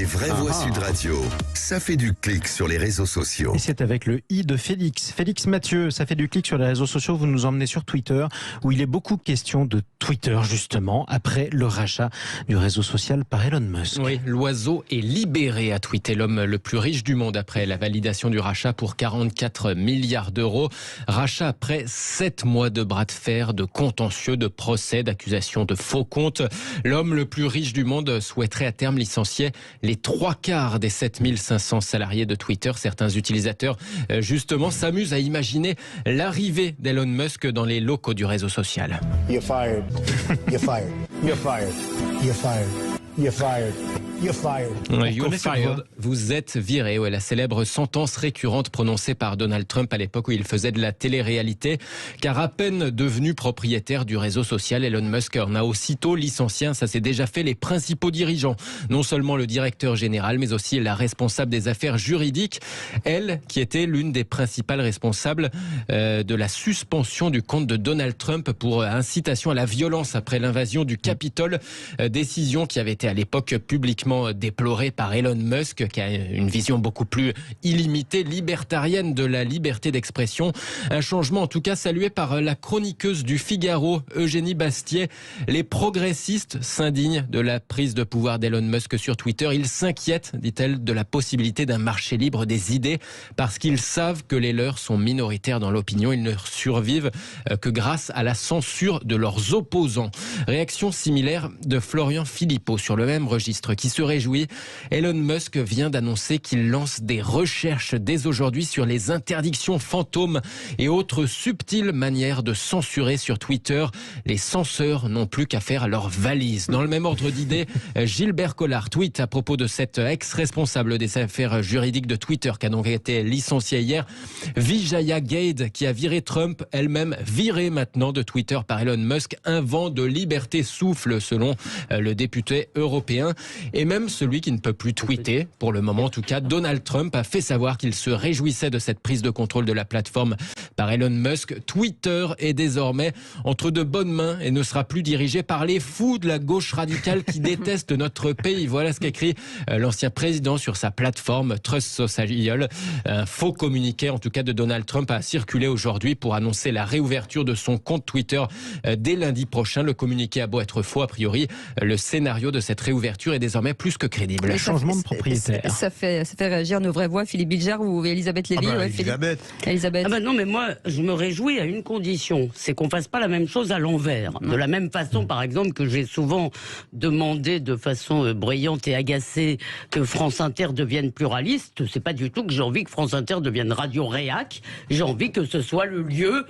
vraies voix Sud Radio, ça fait du clic sur les réseaux sociaux. Et c'est avec le i de Félix. Félix Mathieu, ça fait du clic sur les réseaux sociaux. Vous nous emmenez sur Twitter, où il est beaucoup question de Twitter, justement, après le rachat du réseau social par Elon Musk. Oui, l'oiseau est libéré, a tweeté l'homme le plus riche du monde après la validation du rachat pour 44 milliards d'euros. Rachat après 7 mois de bras de fer, de contentieux, de procès, d'accusations de faux comptes. L'homme le plus riche du monde souhaiterait à terme licencier les 3/4 des 7500 salariés de Twitter. Certains utilisateurs, justement, s'amusent à imaginer l'arrivée d'Elon Musk dans les locaux du réseau social. You're fired. You're fired. You're fired. You're fired. You're fired. You're fired. You're fired. Vous êtes viré. Ouais, la célèbre sentence récurrente prononcée par Donald Trump à l'époque où il faisait de la télé-réalité. Car à peine devenu propriétaire du réseau social, Elon Musk en a aussitôt licencié, ça s'est déjà fait, les principaux dirigeants. Non seulement le directeur général, mais aussi la responsable des affaires juridiques. Elle, qui était l'une des principales responsables de la suspension du compte de Donald Trump pour incitation à la violence après l'invasion du Capitole. Décision qui avait été à l'époque publiquement déplorée par Elon Musk, qui a une vision beaucoup plus illimitée, libertarienne de la liberté d'expression. Un changement en tout cas salué par la chroniqueuse du Figaro, Eugénie Bastier. Les progressistes s'indignent de la prise de pouvoir d'Elon Musk sur Twitter. Ils s'inquiètent, dit-elle, de la possibilité d'un marché libre des idées parce qu'ils savent que les leurs sont minoritaires dans l'opinion. Ils ne survivent que grâce à la censure de leurs opposants. Réaction similaire de Florian Philippot sur le même registre qui se réjouit. Elon Musk vient d'annoncer qu'il lance des recherches dès aujourd'hui sur les interdictions fantômes et autres subtiles manières de censurer sur Twitter. Les censeurs n'ont plus qu'à faire leur valise. Dans le même ordre d'idée, Gilbert Collard tweet à propos de cette ex-responsable des affaires juridiques de Twitter qui a donc été licenciée hier. Vijaya Gade, qui a viré Trump, elle-même virée maintenant de Twitter par Elon Musk. Un vent de liberté souffle selon le député européen. Et même celui qui ne peut plus tweeter, pour le moment en tout cas, Donald Trump a fait savoir qu'il se réjouissait de cette prise de contrôle de la plateforme par Elon Musk. Twitter est désormais entre de bonnes mains et ne sera plus dirigé par les fous de la gauche radicale qui détestent notre pays. Voilà ce qu'écrit l'ancien président sur sa plateforme Trust Social. Un faux communiqué en tout cas de Donald Trump a circulé aujourd'hui pour annoncer la réouverture de son compte Twitter dès lundi prochain. Le communiqué a beau être faux a priori, le scénario de cette réouverture est désormais plus que crédible. Le changement de propriétaire. Ça fait réagir nos vraies voix, Philippe Bilger ou Elisabeth Lévy. Elisabeth. Ah bah non, mais moi, je me réjouis à une condition, c'est qu'on fasse pas la même chose à l'envers. De la même façon, par exemple, que j'ai souvent demandé de façon bruyante et agacée que France Inter devienne pluraliste. C'est pas du tout que j'ai envie que France Inter devienne Radio Réac. J'ai envie que ce soit le lieu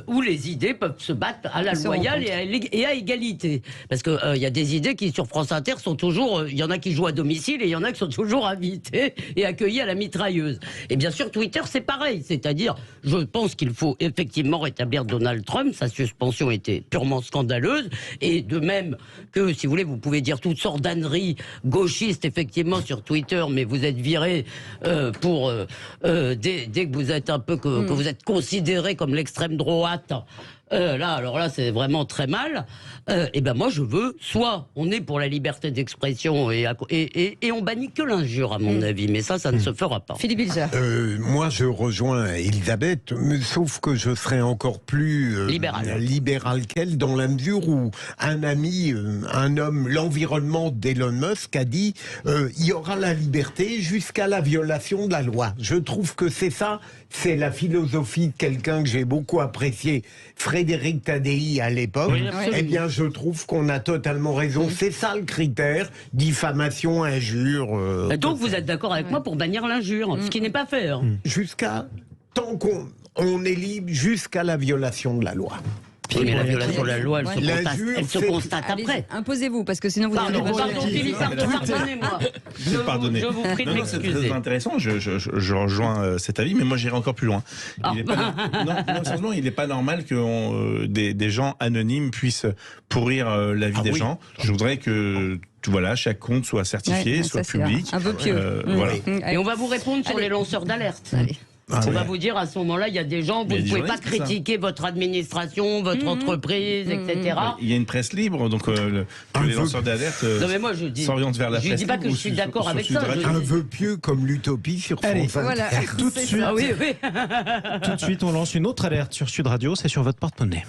où les idées peuvent se battre à la loyale et à égalité. Parce que il y a des idées qui sur France Inter sont toujours, il y en a qui jouent à domicile et il y en a qui sont toujours invités et accueillis à la mitrailleuse. Et bien sûr, Twitter, c'est pareil. C'est-à-dire, je pense qu'il faut effectivement rétablir Donald Trump. Sa suspension était purement scandaleuse. Et de même que, si vous voulez, vous pouvez dire toutes sortes d'âneries gauchistes, effectivement, sur Twitter, mais vous êtes viré dès que vous êtes un peu, que vous êtes considéré comme l'extrême droite. Alors là, c'est vraiment très mal. Et ben moi, je veux, soit on est pour la liberté d'expression et on bannit que l'injure, à mon avis. Mais ça ne se fera pas. Philippe Bilger. Moi, je rejoins Elisabeth, sauf que je serais encore plus libéral qu'elle, dans la mesure où un ami, un homme, l'environnement d'Elon Musk a dit il y aura la liberté jusqu'à la violation de la loi. Je trouve que c'est ça, c'est la philosophie de quelqu'un que j'ai beaucoup apprécié, Frédéric Tadei à l'époque. Oui, eh bien, je trouve qu'on a totalement raison. C'est ça le critère, diffamation, injure. Donc vous êtes d'accord avec moi pour bannir l'injure, ce qui n'est pas fait. Tant qu'on est libre jusqu'à la violation de la loi. Mais la violation de la loi, elle se constate après. Imposez-vous, parce que sinon vous... Pardon, Philippe, pardonnez-moi. Je vous prie de m'excuser. C'est très intéressant, je rejoins cet avis, mais moi j'irai encore plus loin. Sérieusement, il n'est pas normal que des gens anonymes puissent pourrir la vie des gens. Je voudrais que... Voilà, chaque compte soit certifié, soit public. Un peu pieux. Voilà. Et on va vous répondre sur les lanceurs d'alerte. On va vous dire à ce moment-là, il y a des gens, vous ne pouvez pas critiquer votre administration, votre entreprise, etc. Il y a une presse libre, donc les lanceurs d'alerte s'orientent vers la presse libre. Je ne dis pas que je suis d'accord avec ça. Un vœu pieux comme l'utopie sur France 24. Voilà, tout de suite. Tout de suite, on lance une autre alerte sur Sud Radio, c'est sur votre porte-monnaie.